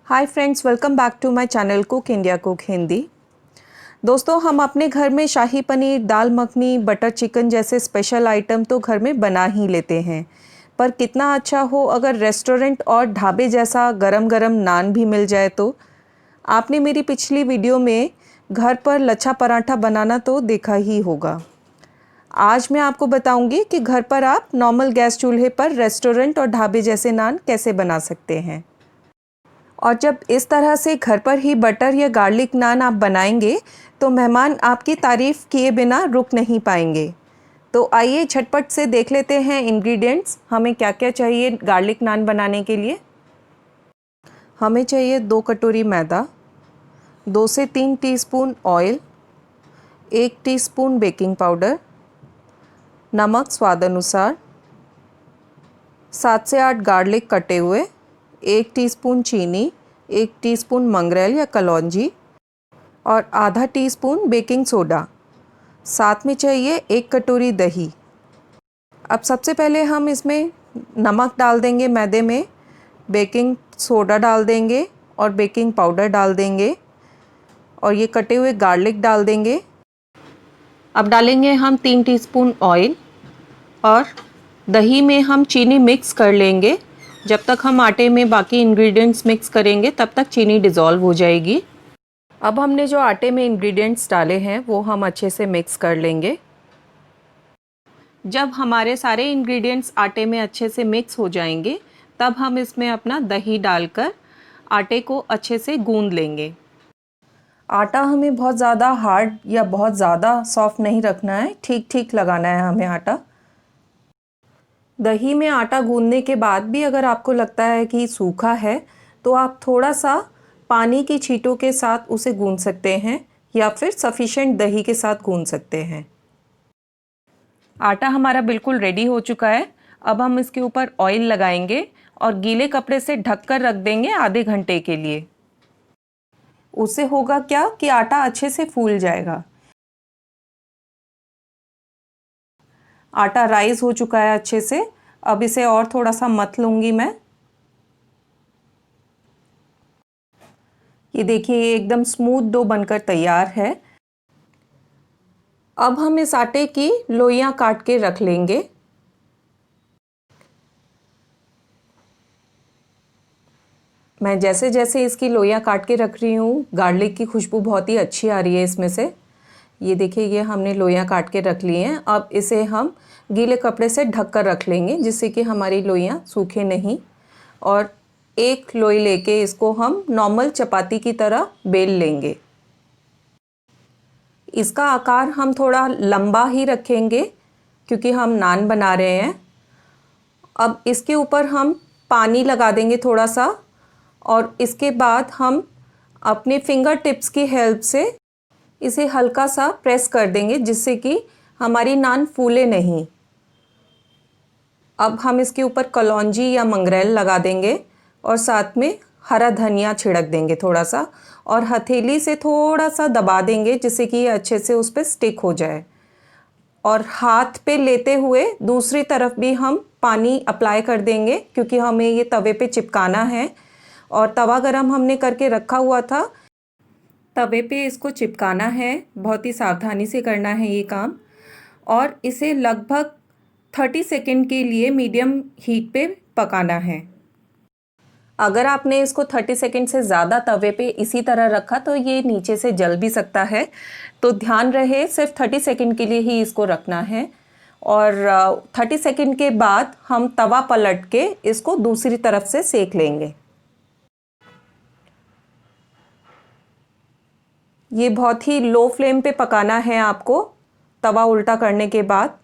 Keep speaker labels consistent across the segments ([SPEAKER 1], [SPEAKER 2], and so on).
[SPEAKER 1] Hi friends, welcome back to my channel cook India cook Hindi. दोस्तों, हम अपने घर में शाही पनीर, दाल मखनी, बटर चिकन जैसे स्पेशल आइटम तो घर में बना ही लेते हैं। पर कितना अच्छा हो अगर रेस्टोरेंट और ढाबे जैसा गरम गरम नान भी मिल जाए तो। आपने मेरी पिछली वीडियो में घर पर लच्छा पराठा बनाना तो देखा ही होगा। आज मैं आपको बताऊंगी कि घर पर आप नॉर्मल गैस चूल्हे पर रेस्टोरेंट और ढाबे जैसे नान कैसे बना सकते हैं। और जब इस तरह से घर पर ही बटर या गार्लिक नान आप बनाएंगे तो मेहमान आपकी तारीफ़ किए बिना रुक नहीं पाएंगे। तो आइए झटपट से देख लेते हैं इंग्रेडिएंट्स, हमें क्या क्या चाहिए गार्लिक नान बनाने के लिए। हमें चाहिए 2 कटोरी मैदा, 2 से 3 teaspoon oil, 1 teaspoon baking powder, नमक स्वाद अनुसार, 7 से 8 गार्लिक कटे हुए, 1 टीस्पून चीनी, 1 टीस्पून मंगरेल या कलौंजी और आधा टीस्पून बेकिंग सोडा। साथ में चाहिए 1 कटोरी दही। अब सबसे पहले हम इसमें नमक डाल देंगे मैदे में, बेकिंग सोडा डाल देंगे और बेकिंग पाउडर डाल देंगे और ये कटे हुए गार्लिक डाल देंगे। अब डालेंगे हम 3 टीस्पून ऑयल और दही में हम चीनी मिक्स कर लेंगे। जब तक हम आटे में बाकी इंग्रेडिएंट्स मिक्स करेंगे तब तक चीनी डिज़ोल्व हो जाएगी। अब हमने जो आटे में इंग्रेडिएंट्स डाले हैं वो हम अच्छे से मिक्स कर लेंगे। जब हमारे सारे इंग्रेडिएंट्स आटे में अच्छे से मिक्स हो जाएंगे तब हम इसमें अपना दही डालकर आटे को अच्छे से गूंद लेंगे। आटा हमें बहुत ज़्यादा हार्ड या बहुत ज़्यादा सॉफ्ट नहीं रखना है, ठीक ठीक लगाना है हमें आटा। दही में आटा गूंदने के बाद भी अगर आपको लगता है कि सूखा है तो आप थोड़ा सा पानी की छींटों के साथ उसे गूंद सकते हैं या फिर सफिशेंट दही के साथ गूंद सकते हैं। आटा हमारा बिल्कुल रेडी हो चुका है। अब हम इसके ऊपर ऑयल लगाएंगे और गीले कपड़े से ढककर रख देंगे आधे घंटे के लिए। उससे होगा क्या कि आटा अच्छे से फूल जाएगा। आटा राइज हो चुका है अच्छे से। अब इसे और थोड़ा सा मथ लूँगी मैं। ये देखिए, ये एकदम स्मूथ डो बनकर तैयार है। अब हम इस आटे की लोइयां काट के रख लेंगे। मैं जैसे जैसे इसकी लोइयां काट के रख रही हूँ, गार्लिक की खुशबू बहुत ही अच्छी आ रही है इसमें से। ये देखिए, ये हमने लोइयां काट के रख ली हैं। अब इसे हम गीले कपड़े से ढक कर रख लेंगे जिससे कि हमारी लोइयां सूखे नहीं। और एक लोई लेके इसको हम नॉर्मल चपाती की तरह बेल लेंगे। इसका आकार हम थोड़ा लंबा ही रखेंगे क्योंकि हम नान बना रहे हैं। अब इसके ऊपर हम पानी लगा देंगे थोड़ा सा और इसके बाद हम अपने फिंगर टिप्स की हेल्प से इसे हल्का सा प्रेस कर देंगे जिससे कि हमारी नान फूले नहीं। अब हम इसके ऊपर कलौंजी या मंगरेल लगा देंगे और साथ में हरा धनिया छिड़क देंगे थोड़ा सा और हथेली से थोड़ा सा दबा देंगे जिससे कि ये अच्छे से उस पर स्टिक हो जाए। और हाथ पे लेते हुए दूसरी तरफ भी हम पानी अप्लाई कर देंगे क्योंकि हमें ये तवे पे चिपकाना है और तवा गरम हमने करके रखा हुआ था। तवे पे इसको चिपकाना है, बहुत ही सावधानी से करना है ये काम। और इसे लगभग 30 सेकंड के लिए मीडियम हीट पे पकाना है। अगर आपने इसको 30 सेकंड से ज़्यादा तवे पे इसी तरह रखा तो ये नीचे से जल भी सकता है। तो ध्यान रहे, सिर्फ 30 सेकंड के लिए ही इसको रखना है। और 30 सेकंड के बाद हम तवा पलट के इसको दूसरी तरफ से सेक लेंगे। ये बहुत ही लो फ्लेम पे पकाना है आपको तवा उल्टा करने के बाद।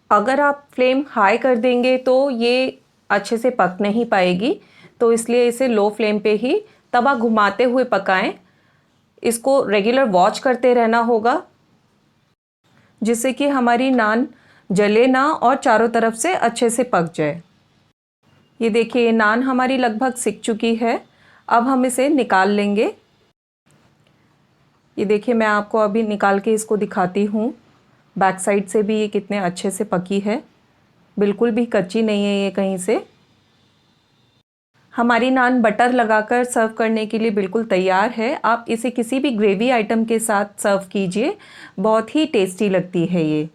[SPEAKER 1] अगर आप फ्लेम हाई कर देंगे तो ये अच्छे से पक नहीं पाएगी, तो इसलिए इसे लो फ्लेम पे ही तवा घुमाते हुए पकाएं। इसको रेगुलर वॉच करते रहना होगा जिससे कि हमारी नान जले ना और चारों तरफ से अच्छे से पक जाए। ये देखिए, नान हमारी लगभग सिक चुकी है। अब हम इसे निकाल लेंगे। ये देखिए, मैं आपको अभी निकाल के इसको दिखाती हूँ। बैक साइड से भी ये कितने अच्छे से पकी है, बिल्कुल भी कच्ची नहीं है ये कहीं से। हमारी नान बटर लगाकर सर्व करने के लिए बिल्कुल तैयार है। आप इसे किसी भी ग्रेवी आइटम के साथ सर्व कीजिए, बहुत ही टेस्टी लगती है ये।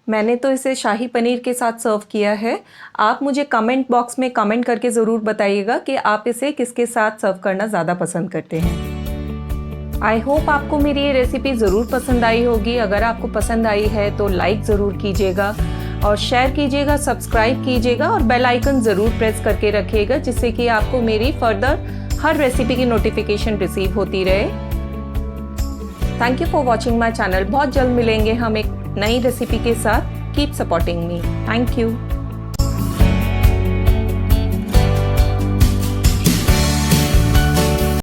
[SPEAKER 1] मैंने तो इसे शाही पनीर के साथ सर्व किया है। आप मुझे कमेंट बॉक्स में कमेंट करके ज़रूर बताइएगा कि आप इसे किसके साथ सर्व करना ज़्यादा पसंद करते हैं। आई होप आपको मेरी ये रेसिपी ज़रूर पसंद आई होगी। अगर आपको पसंद आई है तो लाइक ज़रूर कीजिएगा और शेयर कीजिएगा, सब्सक्राइब कीजिएगा और बेल आइकन ज़रूर प्रेस करके रखिएगा, जिससे कि आपको मेरी फर्दर हर रेसिपी की नोटिफिकेशन रिसीव होती रहे। Thank you for watching my channel. बहुत जल्द मिलेंगे हम एक नई रेसिपी के साथ। Keep supporting me. Thank you.